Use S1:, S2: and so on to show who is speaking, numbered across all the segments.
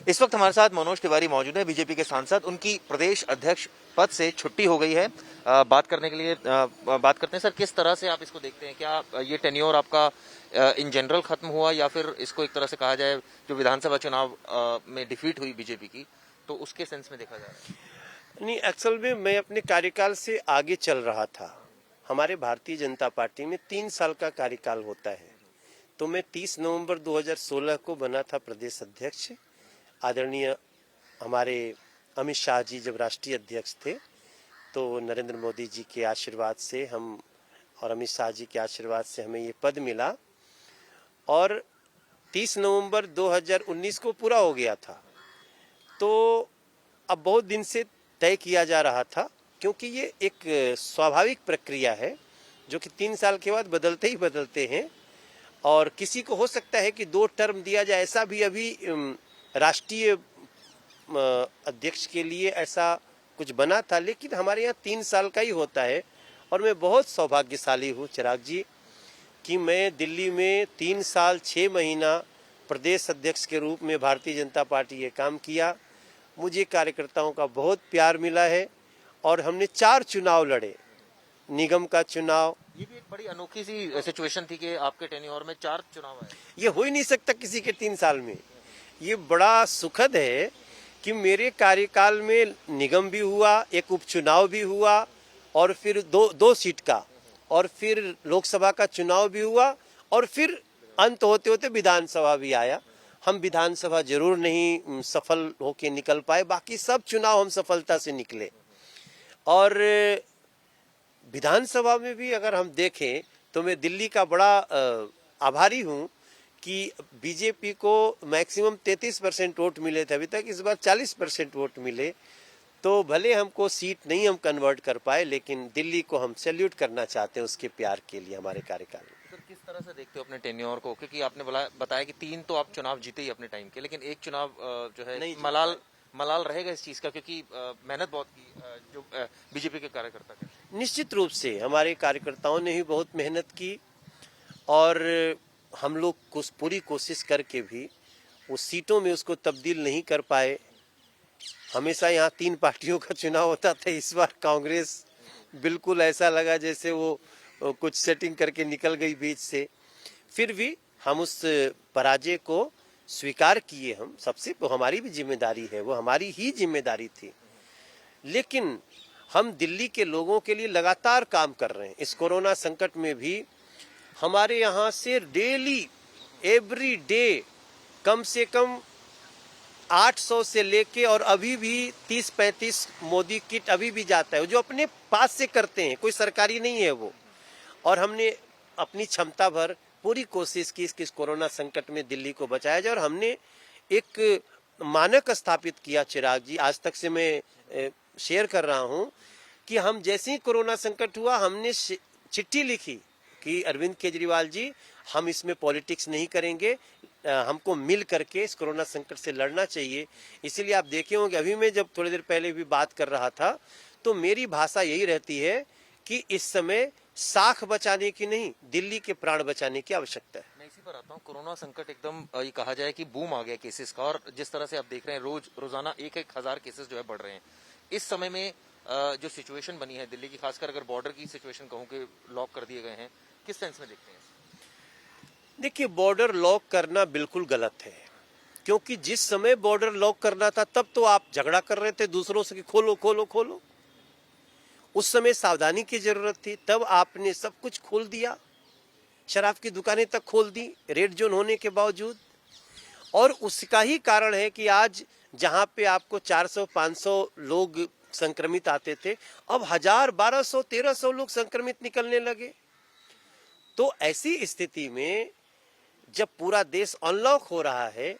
S1: इस वक्त हमारे साथ मनोज तिवारी मौजूद है, बीजेपी के सांसद। उनकी प्रदेश अध्यक्ष पद से छुट्टी हो गई है। बात करने के लिए बात करते हैं। सर, किस तरह से आप इसको देखते हैं? क्या ये टेन्योर आपका इन जनरल खत्म हुआ, या फिर इसको एक तरह से कहा जाए जो विधानसभा चुनाव में डिफीट हुई बीजेपी की, तो उसके सेंस में देखा जा रहा है?
S2: नहीं, असल में मैं अपने कार्यकाल से आगे चल रहा था। हमारे भारतीय जनता पार्टी में 3 साल का कार्यकाल होता है, तो मैं 30 नवंबर 2016 को बना था प्रदेश अध्यक्ष। आदरणीय हमारे अमित शाह जी जब राष्ट्रीय अध्यक्ष थे, तो नरेंद्र मोदी जी के आशीर्वाद से हम और अमित शाह जी के आशीर्वाद से हमें ये पद मिला, और 30 नवंबर 2019 को पूरा हो गया था। तो अब बहुत दिन से तय किया जा रहा था, क्योंकि ये एक स्वाभाविक प्रक्रिया है जो कि 3 साल के बाद बदलते ही बदलते हैं, और किसी को हो सकता है कि 2 टर्म दिया जाए। ऐसा भी अभी राष्ट्रीय अध्यक्ष के लिए ऐसा कुछ बना था, लेकिन हमारे यहाँ 3 साल का ही होता है। और मैं बहुत सौभाग्यशाली हूँ चिराग जी कि मैं दिल्ली में 3 साल 6 महीना प्रदेश अध्यक्ष के रूप में भारतीय जनता पार्टी ये काम किया। मुझे कार्यकर्ताओं का बहुत प्यार मिला है, और हमने 4 चुनाव लड़े। निगम का चुनाव,
S1: ये भी एक बड़ी अनोखी सी सिचुएशन थी कि आपके टेन्योर में 4 चुनाव आए।
S2: ये हो ही नहीं सकता किसी के 3 साल में। ये बड़ा सुखद है कि मेरे कार्यकाल में निगम भी हुआ, एक उपचुनाव भी हुआ, और फिर दो सीट का, और फिर लोकसभा का चुनाव भी हुआ, और फिर अंत होते होते विधानसभा भी आया। हम विधानसभा जरूर नहीं सफल होके निकल पाए, बाकी सब चुनाव हम सफलता से निकले। और विधानसभा में भी अगर हम देखें तो मैं दिल्ली का बड़ा आभारी हूँ कि बीजेपी को मैक्सिमम 33% वोट मिले थे अभी तक, इस बार 40% वोट मिले। तो भले हमको सीट नहीं हम कन्वर्ट कर पाए, लेकिन दिल्ली को हम सैल्यूट करना चाहते हैं उसके प्यार के लिए हमारे कार्यकाल में।
S1: सर, किस तरह से देखते हो अपने टेन्योर को? क्योंकि आपने बताया कि 3 तो आप चुनाव जीते ही अपने टाइम के, लेकिन एक चुनाव जो है नहीं मलाल रहेगा इस चीज का, क्योंकि मेहनत बहुत की जो बीजेपी के कार्यकर्ता के।
S2: निश्चित रूप से हमारे कार्यकर्ताओं ने भी बहुत मेहनत की, और हम लोग कुछ पूरी कोशिश करके भी उस सीटों में उसको तब्दील नहीं कर पाए। हमेशा यहाँ 3 पार्टियों का चुनाव होता था, इस बार कांग्रेस बिल्कुल ऐसा लगा जैसे वो कुछ सेटिंग करके निकल गई बीच से। फिर भी हम उस पराजय को स्वीकार किए। हम सबसे, वो हमारी भी जिम्मेदारी है, वो हमारी ही जिम्मेदारी थी। लेकिन हम दिल्ली के लोगों के लिए लगातार काम कर रहे हैं। इस कोरोना संकट में भी हमारे यहाँ से डेली एवरी डे कम से कम 800 से लेके, और अभी भी 30-35 मोदी किट अभी भी जाता है, जो अपने पास से करते हैं, कोई सरकारी नहीं है वो। और हमने अपनी क्षमता भर पूरी कोशिश की कि इस कोरोना संकट में दिल्ली को बचाया जाए। और हमने एक मानक स्थापित किया चिराग जी, आज तक से मैं शेयर कर रहा हूँ कि हम जैसे ही कोरोना संकट हुआ, हमने चिट्ठी लिखी कि अरविंद केजरीवाल जी, हम इसमें पॉलिटिक्स नहीं करेंगे, हमको मिल करके इस कोरोना संकट से लड़ना चाहिए। इसीलिए आप देखे होंगे, अभी मैं जब थोड़ी देर पहले भी बात कर रहा था, तो मेरी भाषा यही रहती है कि इस समय साख बचाने की नहीं, दिल्ली के प्राण बचाने की आवश्यकता है।
S1: मैं इसी पर आता हूँ। कोरोना संकट एकदम ये कहा जाए कि बूम आ गया केसेस का, और जिस तरह से आप देख रहे हैं रोजाना 1-1 हजार केसेस जो है बढ़ रहे हैं। इस समय में जो सिचुएशन बनी है दिल्ली की, खासकर अगर बॉर्डर की सिचुएशन कहूँ कि लॉक कर दिए गए हैं, किस सेंस में देखते हैं?
S2: देखिए, बॉर्डर लॉक करना बिल्कुल गलत है, क्योंकि जिस समय बॉर्डर लॉक करना था तब तो आप झगड़ा कर रहे थे दूसरों से कि खोलो खोलो खोलो। उस समय सावधानी की जरूरत थी, तब आपने सब कुछ खोल दिया, शराब की दुकानें तक खोल दी रेड जोन होने के बावजूद। और उसका ही कारण है कि आज जहां पे आपको 400-500 लोग संक्रमित आते थे, अब 1000, 1200, 1300 लोग संक्रमित निकलने लगे। तो ऐसी स्थिति में जब पूरा देश अनलॉक हो रहा है,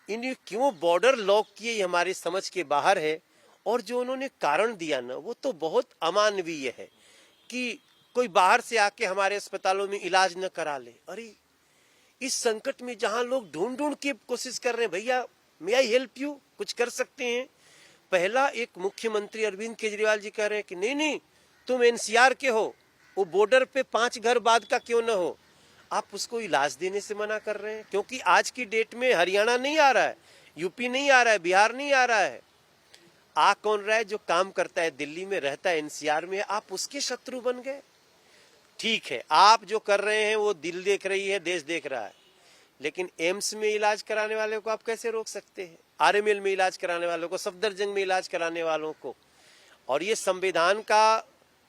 S2: इन्हें क्यों बॉर्डर लॉक किए, ये हमारी समझ के बाहर है। और जो उन्होंने कारण दिया ना, वो तो बहुत अमानवीय है कि कोई बाहर से आके हमारे अस्पतालों में इलाज न करा ले। अरे, इस संकट में जहां लोग ढूंढ ढूंढ के कोशिश कर रहे हैं, भैया मे आई हेल्प यू, कुछ कर सकते हैं। पहला एक मुख्यमंत्री अरविंद केजरीवाल जी कह रहे हैं कि नहीं नहीं, तुम एनसीआर के हो, वो बॉर्डर पे 5 घर बाद का क्यों ना हो, आप उसको इलाज देने से मना कर रहे हैं। क्योंकि आज की डेट में हरियाणा नहीं आ रहा है, यूपी नहीं आ रहा है, बिहार नहीं आ रहा है। आ कौन रहा है? जो काम करता है दिल्ली में, रहता है एनसीआर में, आप उसके शत्रु बन गए। ठीक है, आप जो कर रहे हैं वो दिल देख रही है, देश देख रहा है, लेकिन एम्स में इलाज कराने वाले को आप कैसे रोक सकते हैं? आरएमएल में इलाज कराने वालों को, सफदरजंग में इलाज कराने वालों को। और ये संविधान का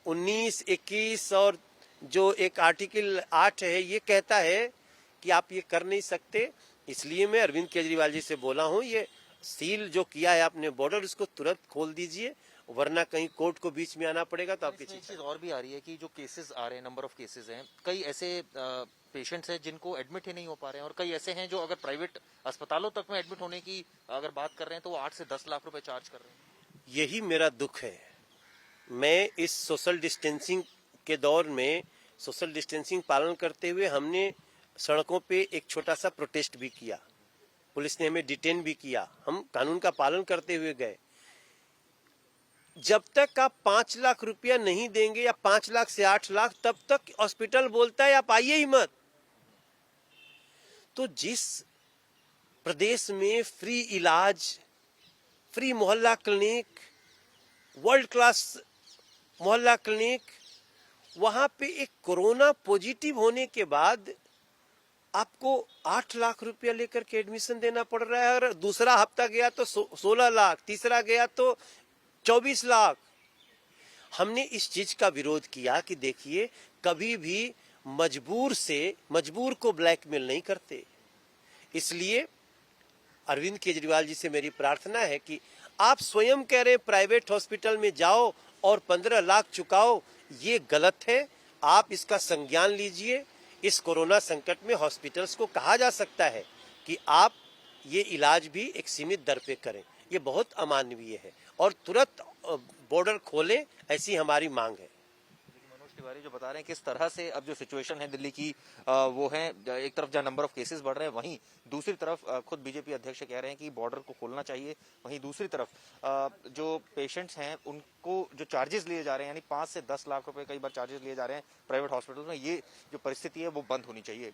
S2: 19, 21 और जो एक आर्टिकल 8 है, ये कहता है कि आप ये कर नहीं सकते। इसलिए मैं अरविंद केजरीवाल जी से बोला हूं, ये सील जो किया है आपने बॉर्डर, उसको तुरंत खोल दीजिए, वरना कहीं कोर्ट को बीच में आना पड़ेगा तो आपकी
S1: चीज और भी आ रही है कि जो केसेस आ रहे हैं, नंबर ऑफ केसेस हैं, कई ऐसे पेशेंट्स हैं जिनको एडमिट ही नहीं हो पा रहे हैं, और कई ऐसे हैं जो अगर प्राइवेट अस्पतालों तक में एडमिट होने की अगर बात कर रहे हैं तो वो 8 से 10 लाख रुपए चार्ज कर रहे हैं।
S2: यही मेरा दुख है। मैं इस सोशल डिस्टेंसिंग के दौर में सोशल डिस्टेंसिंग पालन करते हुए हमने सड़कों पे एक छोटा सा प्रोटेस्ट भी किया, पुलिस ने हमें डिटेन भी किया, हम कानून का पालन करते हुए गए। जब तक आप 5 लाख रुपया नहीं देंगे या 5 लाख से 8 लाख, तब तक हॉस्पिटल बोलता है आप आइए ही मत। तो जिस प्रदेश में फ्री इलाज, फ्री मोहल्ला क्लिनिक, वर्ल्ड क्लास मोहल्ला क्लिनिक, वहां पे एक कोरोना पॉजिटिव होने के बाद आपको 8 लाख रुपया लेकर के एडमिशन देना पड़ रहा है, और दूसरा हफ्ता गया तो 16 लाख, तीसरा गया तो 24 लाख। हमने इस चीज का विरोध किया कि देखिए, कभी भी मजबूर को ब्लैकमेल नहीं करते। इसलिए अरविंद केजरीवाल जी से मेरी प्रार्थना है कि आप स्वयं कह रहे हैं प्राइवेट हॉस्पिटल में जाओ और 15 लाख चुकाओ, ये गलत है। आप इसका संज्ञान लीजिए। इस कोरोना संकट में हॉस्पिटल्स को कहा जा सकता है कि आप ये इलाज भी एक सीमित दर पे करें, ये बहुत अमानवीय है, और तुरंत बॉर्डर खोलें, ऐसी हमारी मांग है।
S1: मनोज तिवारी जो बता रहे हैं किस तरह से अब जो सिचुएशन है दिल्ली की, वो है एक तरफ जहां नंबर ऑफ केसेस बढ़ रहे हैं, वहीं दूसरी तरफ खुद बीजेपी अध्यक्ष कह रहे हैं कि बॉर्डर को खोलना चाहिए। वहीं दूसरी तरफ जो पेशेंट्स हैं उनको जो चार्जेस लिए जा रहे हैं, यानी 5 से 10 लाख रुपए कई बार चार्जेस लिए जा रहे हैं प्राइवेट हॉस्पिटल में, ये जो परिस्थिति है वो बंद होनी चाहिए।